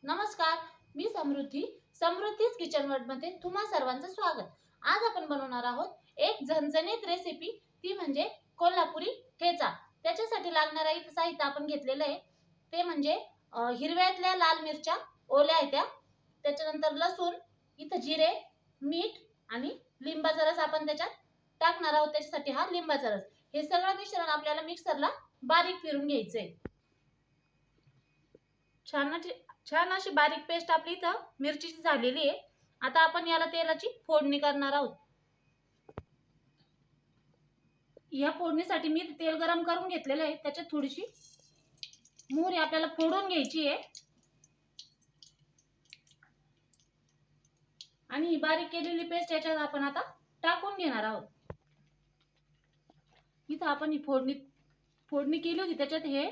नमस्कार, मी समृद्धीच kitchen world मध्ये तुम्हा सर्वांचं स्वागत। आज आपण बनवणार आहोत एक झणझणीत रेसिपी, ती म्हणजे कोल्हापुरी ठेचा। त्याच्यासाठी लागणारा इथं साहित्य आपण घेतलेलं आहे ते म्हणजे हिरव्यातल्या लाल मिरच्या ओल्या आहेत त्याच्यानंतर लसूण, इथं जिरे, मीठ आणि लिंबाचा रस आपण त्याच्यात टाकणार आहोत। त्याच्यासाठी हा लिंबाचा रस। हे सगळं मिश्रण आपल्याला मिक्सरला बारीक फिरून घ्यायचंय। छान अशी बारीक पेस्ट आपली इथं मिरचीची झालेली आहे। आता आपण याला तेलाची फोडणी करणार आहोत। या फोडणीसाठी मी तेल गरम करून घेतलेलं आहे। त्याच्यात थोडीशी मोहरी आपल्याला फोडून घ्यायची आहे आणि ही बारीक केलेली पेस्ट याच्यात आपण आता टाकून घेणार आहोत। इथं आपण ही फोडणी केली होती, त्याच्यात हे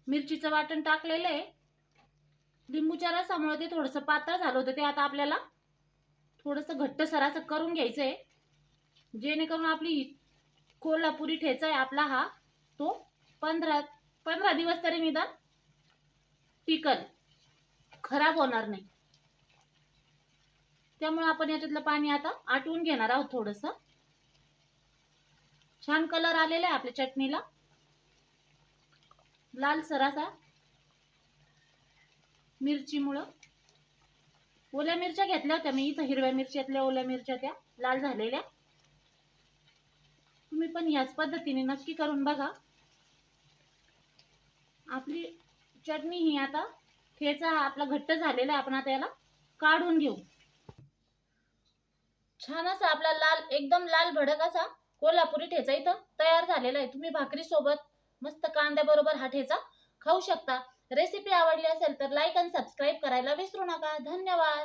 मिरचीचं वाटण टाकलेलं आहे। लिंबूच्या रसामुळे ते थोडंसं पातळ झालं होतं, ते आता आपल्याला थोडंसं घट्टसर असं करून घ्यायचं आहे, जेणेकरून आपली कोल्हापुरी ठेचा आहे आपला हा तो 15 दिवस तरी निदान टिकल, खराब होणार नाही। त्यामुळे आपण याच्यातलं पाणी आता आटवून घेणार आहोत। थोडंसं छान कलर आलेला आहे आपल्या चटणीला, लालसर असा। मिरचीमुळे ओल्या मिरच्या घेतल्या होत्या मी इथं, हिरव्या मिरच्यातल्या ओल्या मिरच्या त्या लाल झालेल्या। तुम्ही पण याच पद्धतीने नक्की करून बघा। आपली चटणी ही आता ठेचा आपला घट्ट झालेला आहे, आपण आता याला काढून घेऊ। छान असा आपला एकदम लाल भडक असा कोल्हापुरी ठेचा इथं तयार झालेला आहे। तुम्ही भाकरी सोबत मस्त कांद्या बरोबर हा ठेचा खाऊ शकता। रेसिपी आवडली असेल तर लाईक आणि सबस्क्राईब करायला विसरू नका। धन्यवाद।